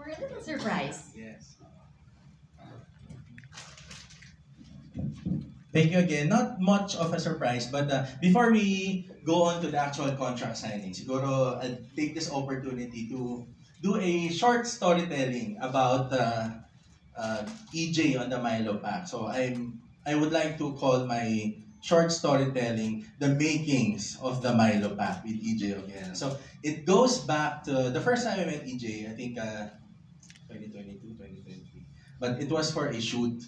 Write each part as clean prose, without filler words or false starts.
for a little surprise. Yes. Thank you again. Not much of a surprise, but before we go on to the actual contract signing, siguro I'll take this opportunity to do a short storytelling about EJ on the Milo Pack. So I would like to call my short storytelling the makings of the Milo Pack with EJ again. So it goes back to the first time I met EJ, I think 2022, 2023. But it was for a shoot.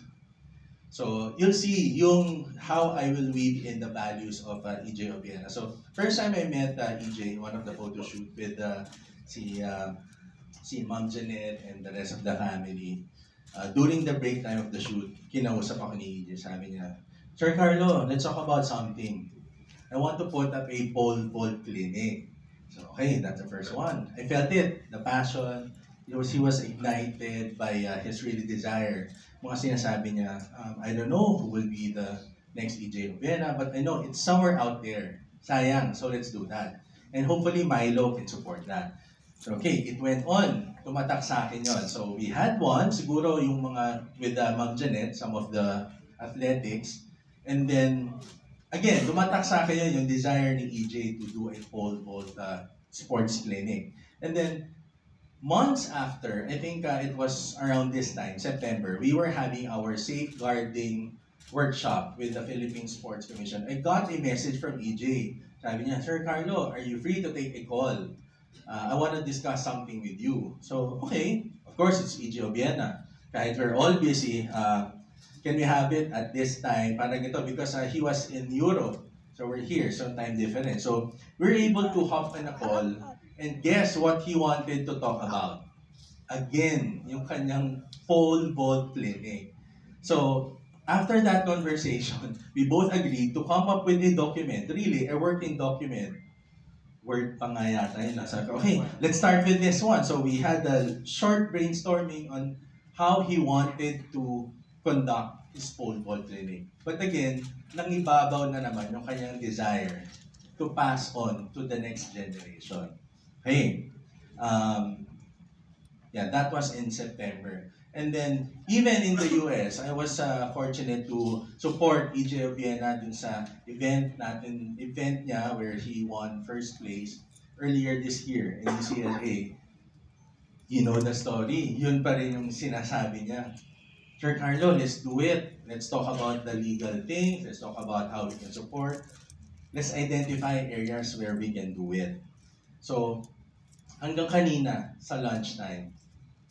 So you'll see yung how I will weave in the values of EJ Obiena. So first time I met EJ, one of the photo shoot with si Ma'am Janet and the rest of the family. During the break time of the shoot, kinausap ako ni EJ. Sabi niya, Sir Carlo, let's talk about something. I want to put up a pole vault clinic. So okay, that's the first one. I felt it, the passion. He was ignited by his really desire. Mga sinasabi niya, I don't know who will be the next EJ Obiena, but I know it's somewhere out there. Sayang, so let's do that. And hopefully Milo can support that. So okay, it went on. Tumatak sa akin yon. So we had one, siguro yung mga with Ma'am Janet, some of the athletics. And then, again, tumatak sa akin yun yung desire ni EJ to do a pole vault sports clinic. And then, months after, I think it was around this time, September, we were having our safeguarding workshop with the Philippine Sports Commission. I got a message from EJ. Sabi niya, Sir Carlo, are you free to take a call? I want to discuss something with you. So, okay, of course, it's EJ Obiena. Kahit we're all busy, can we have it at this time? Parang ito, because he was in Europe. So we're here, so time difference. So we're able to hop on a call and guess what he wanted to talk about? Again, yung kanyang pole vault clinic. So after that conversation, we both agreed to come up with a document, really a working document. Word pa nga yata yun. Sabi ko, okay, let's start with this one. So we had a short brainstorming on how he wanted to conduct his pole vault clinic. But again, nangibabaw na naman yung kanyang desire to pass on to the next generation. Okay. Yeah, that was in September. And then, even in the US, I was fortunate to support EJ Obiena dun sa event niya where he won first place earlier this year in UCLA. You know the story. Yun pa rin yung sinasabi niya. Sir Carlo, let's do it. Let's talk about the legal things. Let's talk about how we can support. Let's identify areas where we can do it. So, hanggang kanina sa lunchtime,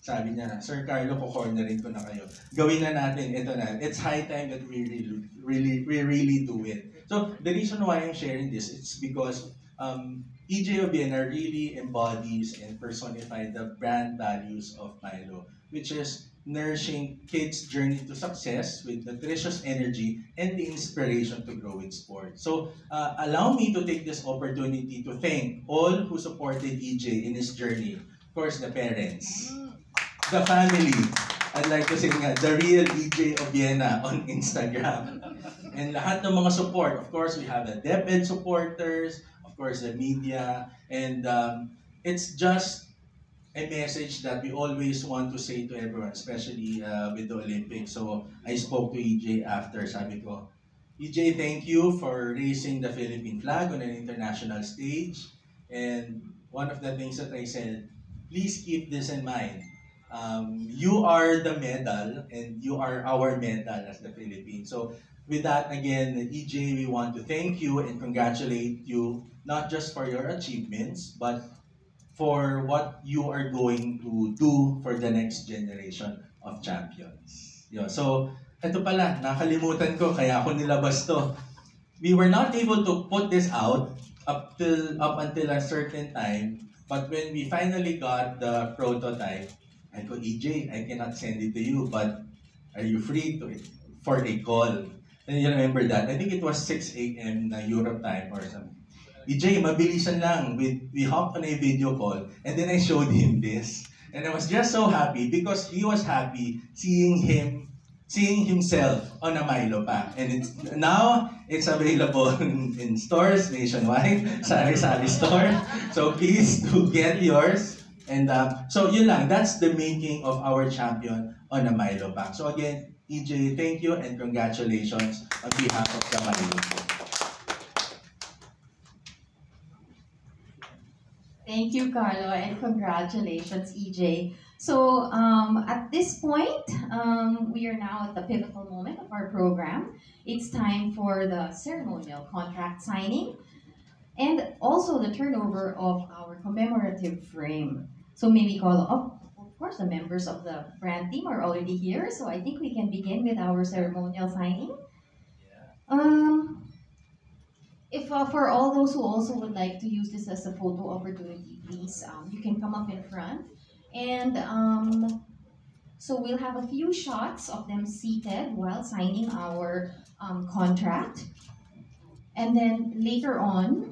sabi niya, Sir Carlo, kukornerin ko na kayo. Gawin na natin, ito na. It's high time that we really do it. So, the reason why I'm sharing this, it's because EJ Obiena really embodies and personifies the brand values of Milo, which is nourishing kids' journey to success with nutritious energy and the inspiration to grow in sport. So, allow me to take this opportunity to thank all who supported EJ in his journey. Of course, the parents, the family. I'd like to say nga, the real EJ Obiena on Instagram. And lahat ng mga support. Of course, we have the DepEd supporters, of course, the media, and it's just a message that we always want to say to everyone, especially with the Olympics. So I spoke to EJ after, sabi ko, EJ, thank you for raising the Philippine flag on an international stage. And one of the things that I said, please keep this in mind. You are the medal and you are our medal as the Philippines. So with that, again, EJ, we want to thank you and congratulate you, not just for your achievements, but for what you are going to do for the next generation of champions. Yo, so, ito pala, nakalimutan ko, kaya ako nilabas to. We were not able to put this out up until a certain time, but when we finally got the prototype, I go, EJ, I cannot send it to you, but are you free for a call? And you remember that? I think it was 6 a.m. na Europe time or something. EJ, mabilisan lang. We hopped on a video call and then I showed him this. And I was just so happy because he was happy seeing himself on a Milo pack. And now it's available in stores nationwide, sari-sari store. So please do get yours. And so yun lang, that's the making of our champion on a Milo pack. So again, EJ, thank you and congratulations on behalf of the Milo. Thank you, Carlo, and congratulations, EJ. So, at this point, we are now at the pivotal moment of our program. It's time for the ceremonial contract signing and also the turnover of our commemorative frame. So, may we call up, of course, the members of the brand team are already here. So, I think we can begin with our ceremonial signing. Um, if for all those who also would like to use this as a photo opportunity, please, you can come up in front. And so we'll have a few shots of them seated while signing our contract. And then later on,